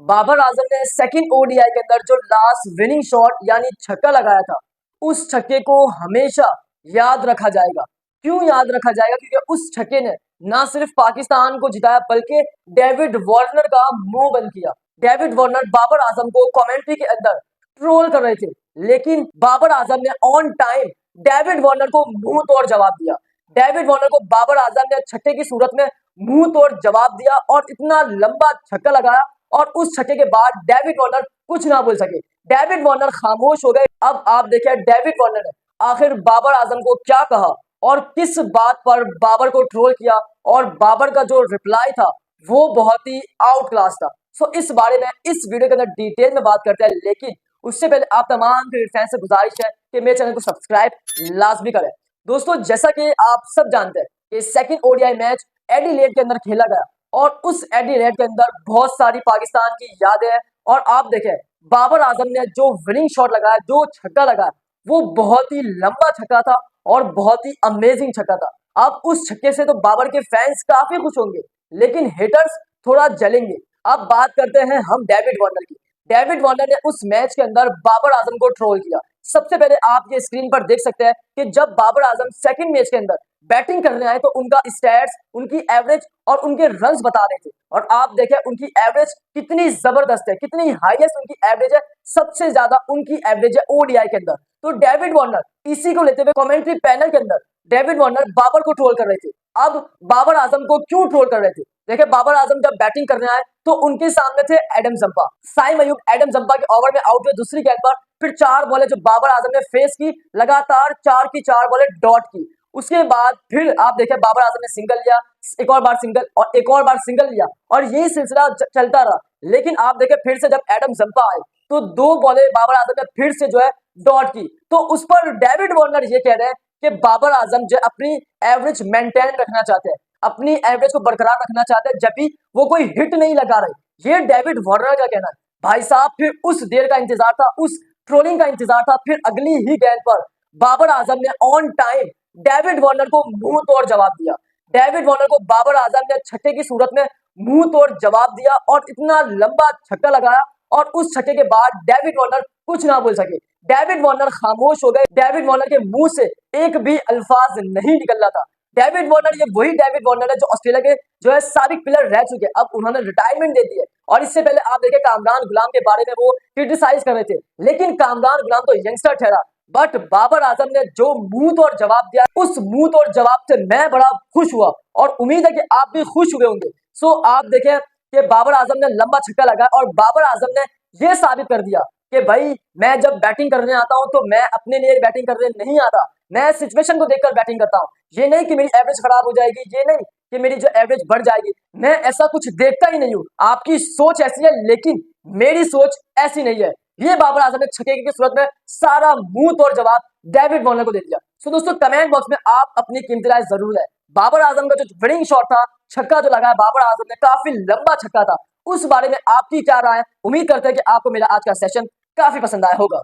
बाबर आजम ने second ODI के अंदर जो लास्ट विनिंग शॉट यानी छक्का लगाया था, उस छक्के को हमेशा याद रखा जाएगा। क्यों याद रखा जाएगा? क्योंकि उस छक्के ने ना सिर्फ पाकिस्तान को जिताया बल्कि डेविड वार्नर का मुंह बंद किया। डेविड वार्नर बाबर आजम को कमेंट्री के अंदर ट्रोल कर रहे थे, लेकिन बाबर आजम ने ऑन टाइम डेविड वार्नर को मुंह तोड़ जवाब दिया। डेविड वार्नर को बाबर आजम ने छक्के की सूरत में मुंह तोड़ जवाब दिया और इतना लंबा छक्का लगाया और उस छक्के के बाद डेविड वार्नर कुछ ना बोल सके। डेविड वार्नर खामोश हो गए। अब आप देखिए डेविड वार्नर ने आखिर बाबर आजम को क्या कहा और किस बात पर बाबर को ट्रोल किया, और बाबर का जो रिप्लाई था वो बहुत ही आउट क्लास था। सो इस बारे में इस वीडियो के अंदर डिटेल में बात करते हैं, लेकिन उससे पहले आप तमाम क्रिकेट फैंस से गुजारिश है कि मेरे चैनल को सब्सक्राइब लाजमी करें। दोस्तों, जैसा कि आप सब जानते हैं कि सेकंड ओडीआई मैच एडिलेड के अंदर खेला गया और उस एडिलेड के अंदर बहुत सारी पाकिस्तान की यादें हैं। और आप देखें बाबर आजम ने जो विनिंग शॉट लगाया, जो छक्का लगाया, वो बहुत ही लंबा छक्का था और बहुत ही अमेजिंग छक्का था। अब उस छक्के से तो बाबर के फैंस काफी खुश होंगे, लेकिन हेटर्स थोड़ा जलेंगे। अब बात करते हैं हम डेविड वार्नर की। डेविड वार्नर ने उस मैच के अंदर बाबर आजम को ट्रोल किया। सबसे पहले आप ये स्क्रीन पर देख सकते हैं कि जब बाबर आजम सेकंड मैच के अंदर बैटिंग करने आए तो उनका स्टैट्स, उनकी एवरेज और उनके रन्स बता रहे थे। और आप देखें उनकी एवरेज कितनी जबरदस्त है, कितनी हाईएस्ट उनकी एवरेज है। सबसे ज्यादा उनकी एवरेज है ओडीआई के अंदर। तो डेविड वार्नर इसी को लेते हुए कमेंट्री पैनल के अंदर डेविड वार्नर बाबर को ट्रोल कर रहे थे। अब बाबर आजम को क्यों ट्रोल कर रहे थे? देखिए बाबर आजम जब बैटिंग करने आए तो उनके सामने थे Adam Zampa, Saim Ayub. Adam Zampa के ओवर में आउट हुए दूसरी गेंद पर। फिर 4 बॉलें जो बाबर आजम ने फेस की, लगातार 4 की 4 बॉलें डॉट की। उसके बाद फिर आप देखें बाबर आजम ने सिंगल लिया, एक और बार सिंगल और एक और बार सिंगल लिया, और यही सिलसिला चलता रहा। लेकिन आप देखें फिर से जब एडम जंपा आए तो 2 बॉलें बाबर आजम ने फिर से जो है डॉट की। तो उस पर डेविड वार्नर ये कह रहे हैं कि बाबर आजम जो अपनी एवरेज मेंटेन रखना चाहते हैं, अपनी एवरेज को बरकरार रखना चाहते हैं, जब भी वो कोई हिट नहीं लगा रहे। ये डेविड वार्नर का कहना है। भाई साहब, फिर उस देर का इंतजार था, उस ट्रोलिंग का इंतजार था। फिर अगली ही गेंद पर बाबर आजम ने ऑन टाइम डेविड वार्नर को मुंह तोड़ जवाब दिया। डेविड वार्नर को बाबर आजम ने छक्के की सूरत में मुंह तोड़ जवाब दिया और इतना लंबा छक्का लगाया, और उस छक्के के बाद डेविड वार्नर कुछ ना बोल सके। डेविड वार्नर खामोश हो गए। डेविड वार्नर के मुंह से एक भी अल्फाज नहीं निकल रहा था। डेविड वार्नर ये वही डेविड वार्नर है जो ऑस्ट्रेलिया के जो है साबिक प्लेयर रह चुके हैं। अब उन्होंने रिटायरमेंट दे दी है। और इससे पहले आप देखें कामरान गुलाम के बारे में वो क्रिटिसाइज कर रहे थे, लेकिन कामरान गुलाम तो यंगस्टर ठहरा। बट बाबर आजम ने जो मुंह तोड़ जवाब दिया, उस मुंह तोड़ जवाब से मैं बड़ा खुश हुआ और उम्मीद है कि आप भी खुश हुए होंगे। सो आप देखें कि बाबर आजम ने लंबा छक्का लगाया और बाबर आजम ने यह साबित कर दिया कि भाई मैं जब बैटिंग करने आता हूं तो मैं अपने लिए बैटिंग करने नहीं आता, मैं सिचुएशन को देखकर बैटिंग करता हूं। ये नहीं कि मेरी एवरेज खराब हो जाएगी, ये नहीं कि मेरी जो एवरेज बढ़ जाएगी, मैं ऐसा कुछ देखता ही नहीं हूं। आपकी सोच ऐसी है, लेकिन मेरी सोच ऐसी नहीं है। ये बाबर आजम ने छक्के की सूरत में सारा मुंह तोड़ जवाब डेविड वार्नर को दे दिया। सो दोस्तों, कमेंट बॉक्स में आप अपनी कीमती राय जरूर है। बाबर आजम का जो विनिंग शॉट था, छक्का जो लगाया बाबर आजम ने, काफी लंबा छक्का था, उस बारे में आपकी क्या राय है? उम्मीद करते हैं कि आपको मेरा आज का सेशन काफी पसंद आया होगा।